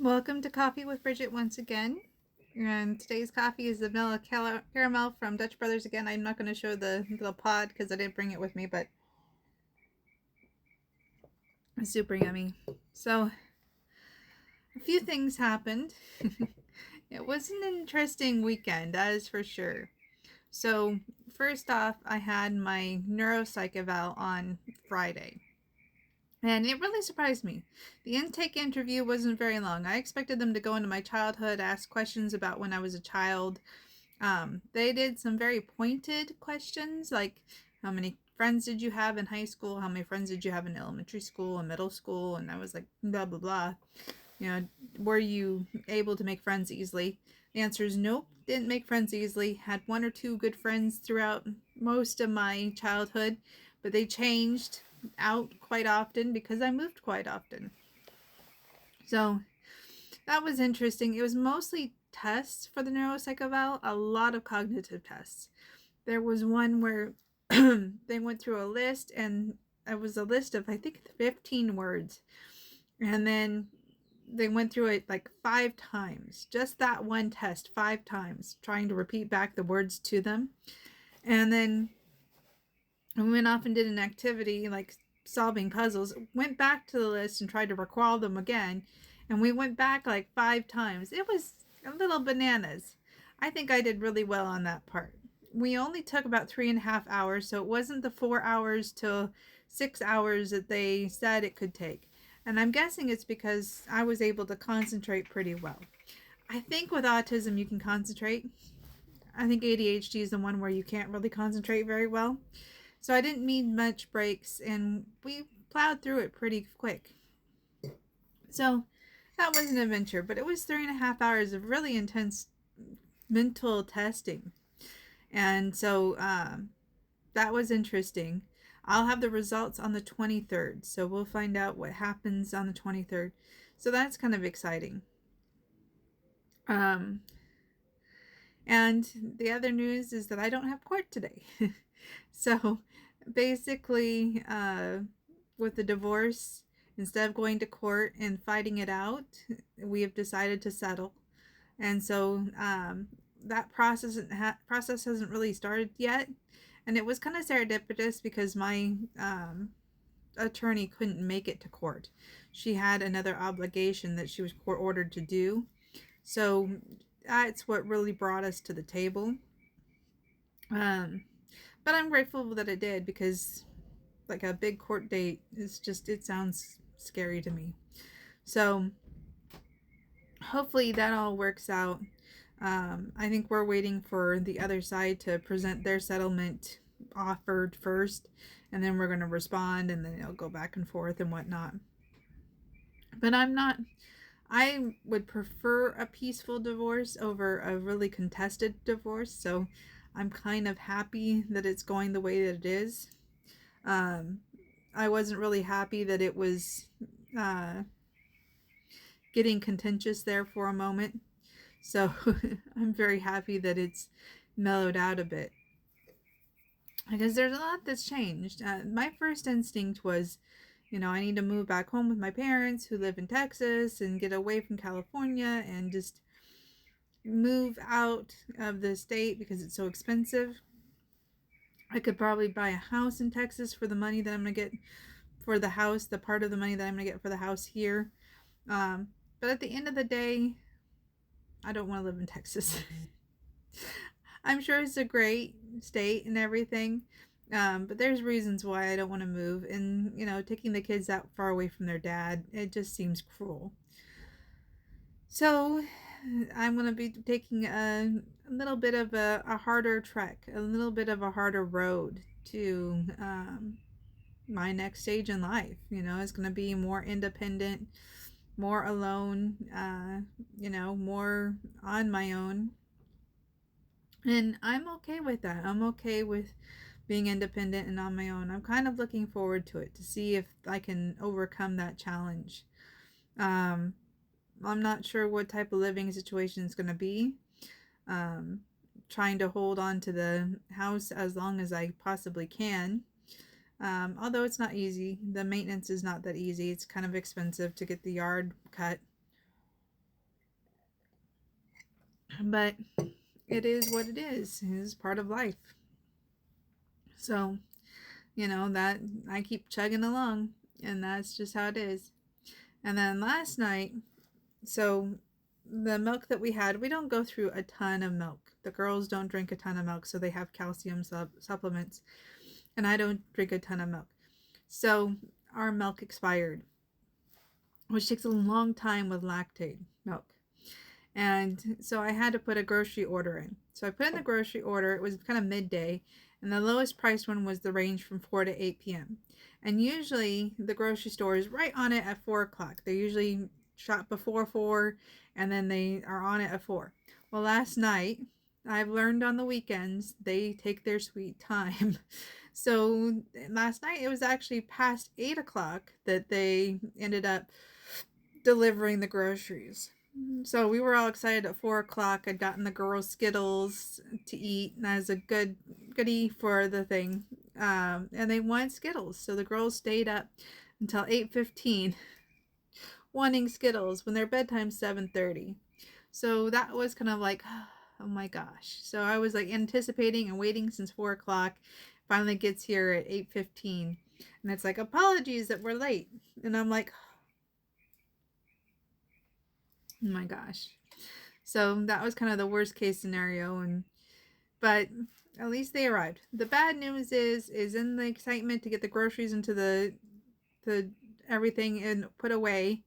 Welcome to Coffee with Bridget once again. And today's coffee is the vanilla caramel from Dutch Brothers again. I'm not going to show the little pod because I didn't bring it with me, but it's super yummy. So, a few things happened. It was an interesting weekend, that is for sure. So, first off, I had my neuropsych eval on Friday. And it really surprised me. The intake interview wasn't very long. I expected them to go into my childhood, ask questions about when I was a child. They did some very pointed questions, like how many friends did you have in high school? How many friends did you have in elementary school and middle school? And I was like, blah, blah, blah. Were you able to make friends easily? The answer is nope, didn't make friends easily. Had one or two good friends throughout most of my childhood, but they changed out quite often because I moved quite often. So that was interesting. It was mostly tests for the neuropsych eval, a lot of cognitive tests. There was one where they went through a list, and it was a list of, I think, 15 words. And then they went through it like 5 times. Just that one test 5 times, trying to repeat back the words to them. And then we went off and did an activity like solving puzzles, went back to the list and tried to recall them again, and we went back like 5 times. It was a little bananas. I think I did really well on that part. We only took about 3.5 hours, so it wasn't the 4 hours to 6 hours that they said it could take. And I'm guessing it's because I was able to concentrate pretty well. I think with autism you can concentrate. I think ADHD is the one where you can't really concentrate very well. So I didn't need much breaks, and we plowed through it pretty quick. So that was an adventure, but it was 3.5 hours of really intense mental testing. And so that was interesting. I'll have the results on the 23rd, so we'll find out what happens on the 23rd. So that's kind of exciting. And the other news is that I don't have court today. So basically, with the divorce, instead of going to court and fighting it out, we have decided to settle. And so that process hasn't really started yet. And it was kind of serendipitous because my attorney couldn't make it to court. She had another obligation that she was court ordered to do. So that's what really brought us to the table. But I'm grateful that it did, because like a big court date it sounds scary to me. So hopefully that all works out. I think we're waiting for the other side to present their settlement offered first, and then we're going to respond, and then it'll go back and forth and whatnot. But I would prefer a peaceful divorce over a really contested divorce, so I'm kind of happy that it's going the way that it is. I wasn't really happy that it was getting contentious there for a moment. So I'm very happy that it's mellowed out a bit, because there's a lot that's changed. My first instinct was, I need to move back home with my parents who live in Texas and get away from California and just move out of the state because it's so expensive. I could probably buy a house in Texas for the money that I'm going to get for the house, the part of the money that I'm going to get for the house here. But at the end of the day, I don't want to live in Texas. I'm sure it's a great state and everything, but there's reasons why I don't want to move. And, taking the kids that far away from their dad, it just seems cruel. So I'm going to be taking a little bit of a harder trek, a little bit of a harder road to my next stage in life. It's going to be more independent, more alone, more on my own. And I'm okay with that. I'm okay with being independent and on my own. I'm kind of looking forward to it, to see if I can overcome that challenge. I'm not sure what type of living situation it's going to be. Trying to hold on to the house as long as I possibly can. Although it's not easy. The maintenance is not that easy. It's kind of expensive to get the yard cut. But it is what it is. It is part of life. So, that I keep chugging along, and that's just how it is. And then last night, so the milk that we had, we don't go through a ton of milk. The girls don't drink a ton of milk, so they have calcium supplements. And I don't drink a ton of milk. So our milk expired, which takes a long time with lactate milk. And so I had to put a grocery order in. So I put in the grocery order. It was kind of midday, and the lowest priced one was the range from 4 to 8 p.m. And usually the grocery store is right on it at 4 o'clock. They usually shop before 4, and then they are on it at 4. Well, last night, I've learned on the weekends, they take their sweet time. So last night, it was actually past 8 o'clock that they ended up delivering the groceries. So we were all excited at 4 o'clock. I'd gotten the girls Skittles to eat as a goodie for the thing. And they wanted Skittles. So the girls stayed up until 8:15 wanting Skittles when their bedtime's 7:30. So that was kind of like, oh my gosh. So I was like anticipating and waiting since 4 o'clock. Finally gets here at 8:15. And it's like, apologies that we're late. And I'm like, oh my gosh. So that was kind of the worst case scenario, but at least they arrived. The bad news is in the excitement to get the groceries into the everything and put away,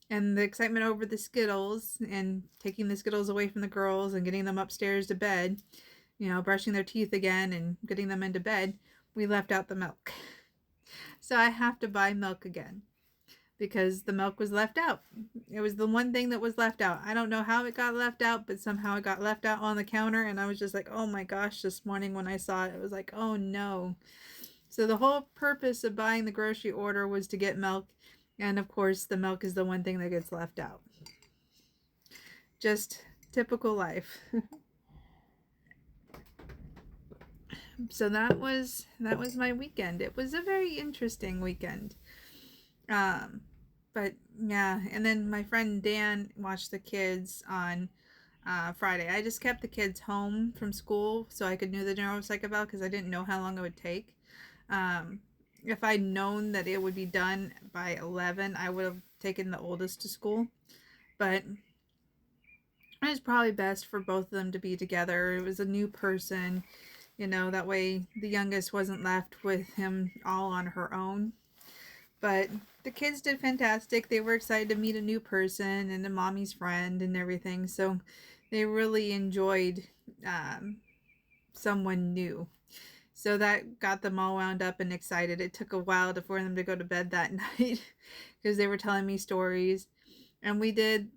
and the excitement over the Skittles and taking the Skittles away from the girls and getting them upstairs to bed, brushing their teeth again and getting them into bed, we left out the milk. So I have to buy milk again, because the milk was left out. It was the one thing that was left out. I don't know how it got left out, but somehow it got left out on the counter, and I was just like, oh my gosh, this morning when I saw it, it was like, oh no. So the whole purpose of buying the grocery order was to get milk, and of course the milk is the one thing that gets left out. Just typical life. So that was my weekend. It was a very interesting weekend. But yeah, and then my friend Dan watched the kids on Friday. I just kept the kids home from school so I could do the neuropsych eval because I didn't know how long it would take. If I'd known that it would be done by 11, I would have taken the oldest to school. But it was probably best for both of them to be together. It was a new person, that way the youngest wasn't left with him all on her own. But the kids did fantastic. They were excited to meet a new person and a mommy's friend and everything. So they really enjoyed someone new. So that got them all wound up and excited. It took a while for them to go to bed that night because they were telling me stories. And we did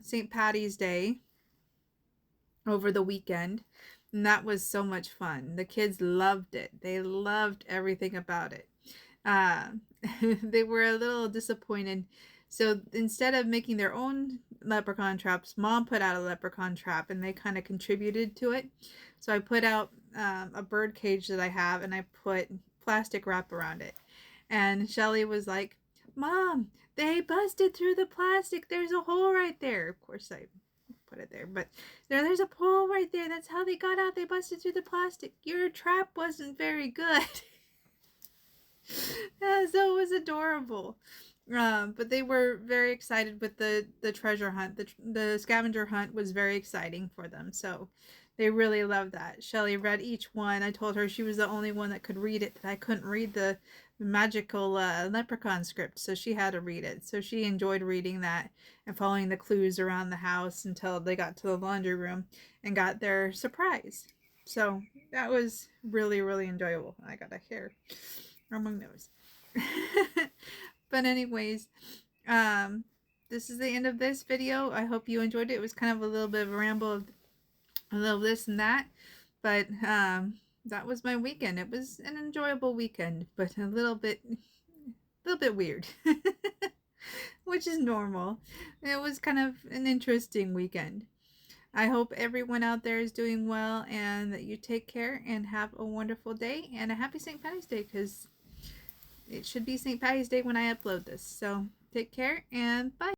St. Patty's Day over the weekend. And that was so much fun. The kids loved it. They loved everything about it. They were a little disappointed. So instead of making their own leprechaun traps, Mom put out a leprechaun trap and they kind of contributed to it. So I put out a bird cage that I have and I put plastic wrap around it. And Shelly was like, Mom, they busted through the plastic. There's a hole right there. Of course I put it there, but there's a hole right there. That's how they got out. They busted through the plastic. Your trap wasn't very good. Yeah, so it was adorable. But they were very excited with the treasure hunt. The scavenger hunt was very exciting for them. So they really loved that. Shelly read each one. I told her she was the only one that could read it, that I couldn't read the magical leprechaun script. So she had to read it. So she enjoyed reading that and following the clues around the house until they got to the laundry room and got their surprise. So that was really, really enjoyable. I got a hair on my nose. But anyways, this is the end of this video. I hope you enjoyed it. It was kind of a little bit of a ramble of a little this and that, but that was my weekend. It was an enjoyable weekend, but a little bit weird. Which is normal. It was kind of an interesting weekend. I hope everyone out there is doing well and that you take care and have a wonderful day and a happy St. Patty's Day, because it should be St. Patty's Day when I upload this. So take care and bye.